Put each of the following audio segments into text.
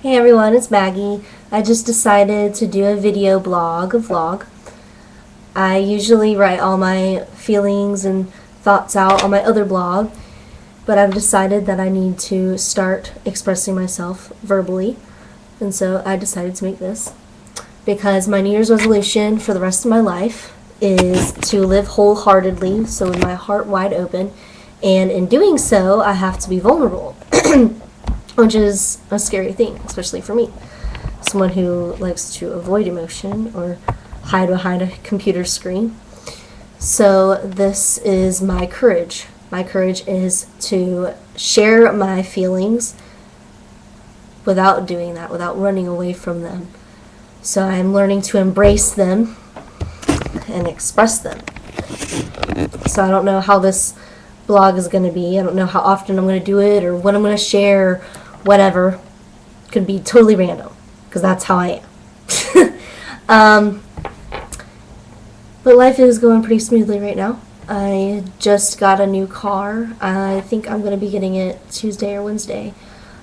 Hey everyone, it's Maggie. I just decided to do a video blog, a vlog. I usually write all my feelings and thoughts out on my other blog, but I've decided that I need to start expressing myself verbally, and so I decided to make this because my New Year's resolution for the rest of my life is to live wholeheartedly, so with my heart wide open, and in doing so, I have to be vulnerable. Which is a scary thing, especially for me. Someone who likes to avoid emotion or hide behind a computer screen. So this is my courage. My courage is to share my feelings without doing that, without running away from them. So I'm learning to embrace them and express them. So I don't know how this blog is going to be. I don't know how often I'm going to do it or what I'm going to share. Whatever. Could be totally random, because that's how I am. But life is going pretty smoothly right now. I just got a new car. I think I'm going to be getting it Tuesday or Wednesday.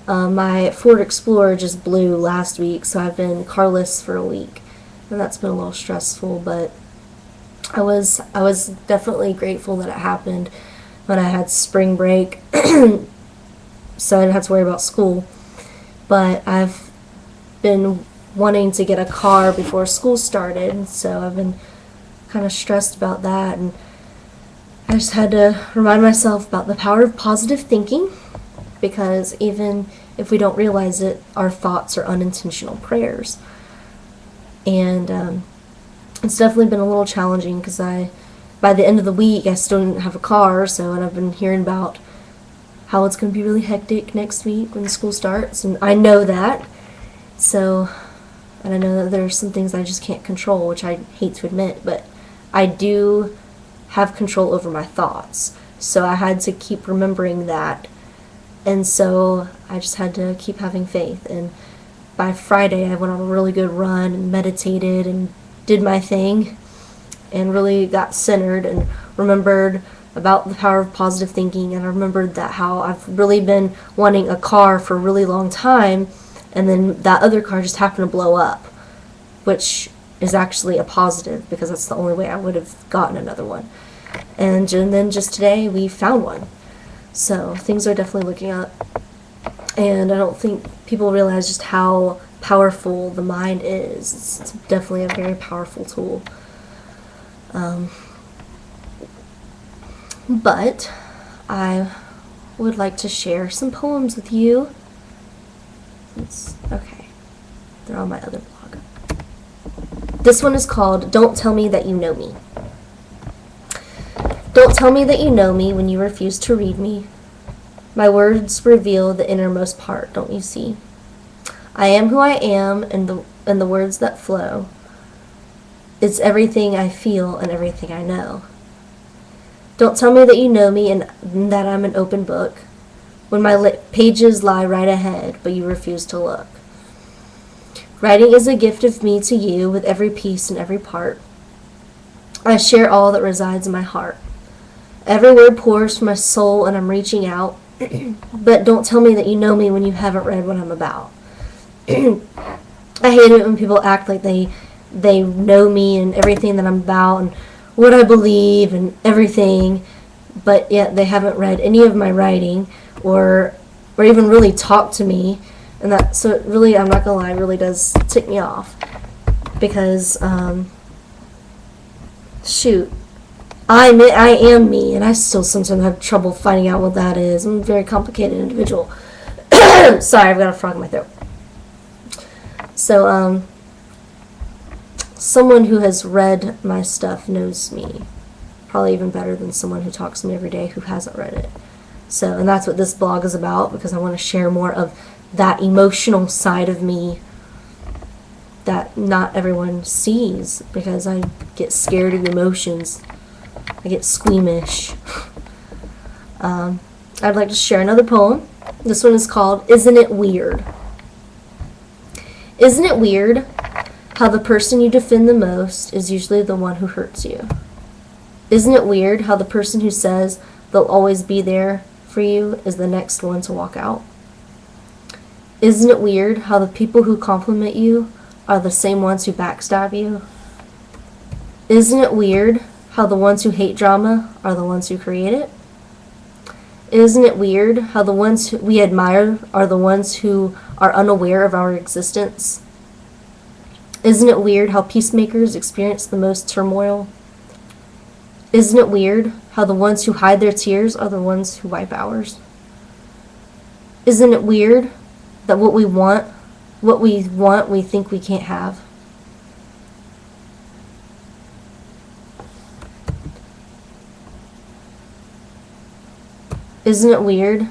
My Ford Explorer just blew last week, so I've been carless for a week, and that's been a little stressful, but I was definitely grateful that it happened when I had spring break. So I didn't have to worry about school. But I've been wanting to get a car before school started, so I've been kind of stressed about that, and I just had to remind myself about the power of positive thinking, because even if we don't realize it, our thoughts are unintentional prayers. And it's definitely been a little challenging, because by the end of the week I still didn't have a car, and I've been hearing about how it's going to be really hectic next week when school starts, and I know that. And I know that there's some things I just can't control, which I hate to admit, but I do have control over my thoughts. So I had to keep remembering that, and so I just had to keep having faith. And by Friday, I went on a really good run and meditated and did my thing and really got centered and remembered about the power of positive thinking, and I remembered that how I've really been wanting a car for a really long time, and then that other car just happened to blow up, which is actually a positive, because that's the only way I would have gotten another one. And then just today we found one. So things are definitely looking up, and I don't think people realize just how powerful the mind is. It's definitely a very powerful tool. But I would like to share some poems with you. Okay, they're on my other blog. This one is called Don't Tell Me That You Know Me. Don't tell me that you know me when you refuse to read me. My words reveal the innermost part, don't you see? I am who I am, and the words that flow. It's everything I feel and everything I know. Don't tell me that you know me and that I'm an open book, when my pages lie right ahead, but you refuse to look. Writing is a gift of me to you, with every piece and every part. I share all that resides in my heart. Every word pours from my soul, and I'm reaching out, but don't tell me that you know me when you haven't read what I'm about. I hate it when people act like they know me and everything that I'm about, and what I believe and everything, but yet they haven't read any of my writing or even really talked to me, and that, so it really, I'm not gonna lie, it really does tick me off, because shoot, I am me, and I still sometimes have trouble finding out what that is. I'm a very complicated individual. Sorry, I've got a frog in my throat. So someone who has read my stuff knows me probably even better than someone who talks to me every day who hasn't read it. So, and that's what this blog is about, because I want to share more of that emotional side of me that not everyone sees, because I get scared of emotions. I get squeamish. I'd like to share another poem. This one is called Isn't It Weird? Isn't it weird how the person you defend the most is usually the one who hurts you? Isn't it weird how the person who says they'll always be there for you is the next one to walk out? Isn't it weird how the people who compliment you are the same ones who backstab you? Isn't it weird how the ones who hate drama are the ones who create it? Isn't it weird how the ones we admire are the ones who are unaware of our existence? Isn't it weird how peacemakers experience the most turmoil? Isn't it weird how the ones who hide their tears are the ones who wipe ours? Isn't it weird that what we want, we think we can't have? Isn't it weird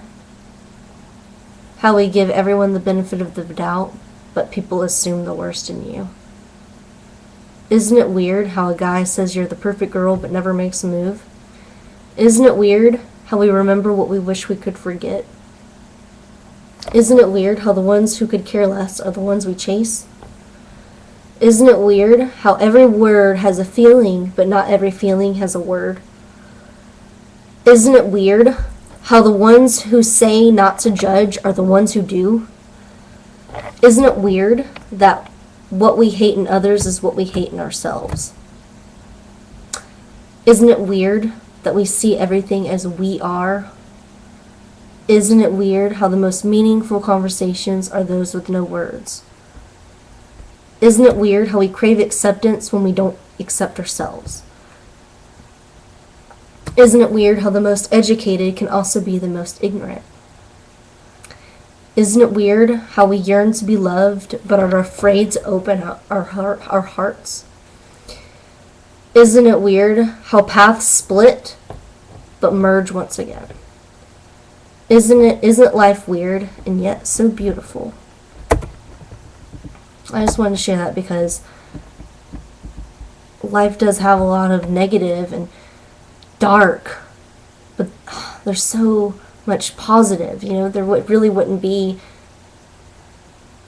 how we give everyone the benefit of the doubt, but people assume the worst in you? Isn't it weird how a guy says you're the perfect girl but never makes a move? Isn't it weird how we remember what we wish we could forget? Isn't it weird how the ones who could care less are the ones we chase? Isn't it weird how every word has a feeling, but not every feeling has a word? Isn't it weird how the ones who say not to judge are the ones who do? Isn't it weird that what we hate in others is what we hate in ourselves? Isn't it weird that we see everything as we are? Isn't it weird how the most meaningful conversations are those with no words? Isn't it weird how we crave acceptance when we don't accept ourselves? Isn't it weird how the most educated can also be the most ignorant? Isn't it weird how we yearn to be loved but are afraid to open our hearts? Isn't it weird how paths split but merge once again? Isn't life weird and yet so beautiful? I just wanted to share that because life does have a lot of negative and dark, but there's so much positive. There really wouldn't be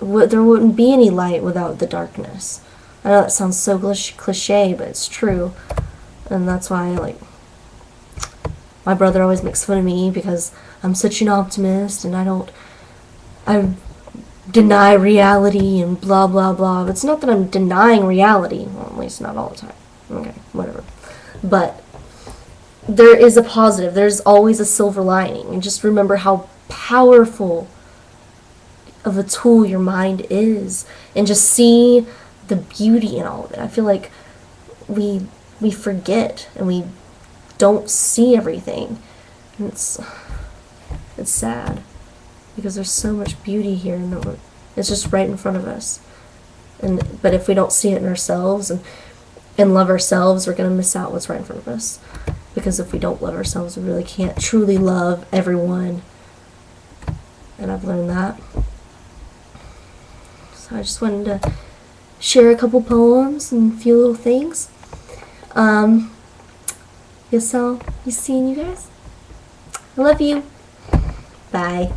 any light without the darkness. I know that sounds so cliche, but it's true, and that's why my brother always makes fun of me because I'm such an optimist and I deny reality and blah blah blah. But it's not that I'm denying reality, well, at least not all the time. Okay, whatever. But there is a positive. There's always a silver lining. And just remember how powerful of a tool your mind is. And just see the beauty in all of it. I feel like we forget and we don't see everything. And it's sad. Because there's so much beauty here. And it's just right in front of us. But if we don't see it in ourselves and love ourselves, we're going to miss out what's right in front of us. Because if we don't love ourselves, we really can't truly love everyone. And I've learned that. So I just wanted to share a couple poems and a few little things. Guess I'll be seeing you guys. I love you. Bye.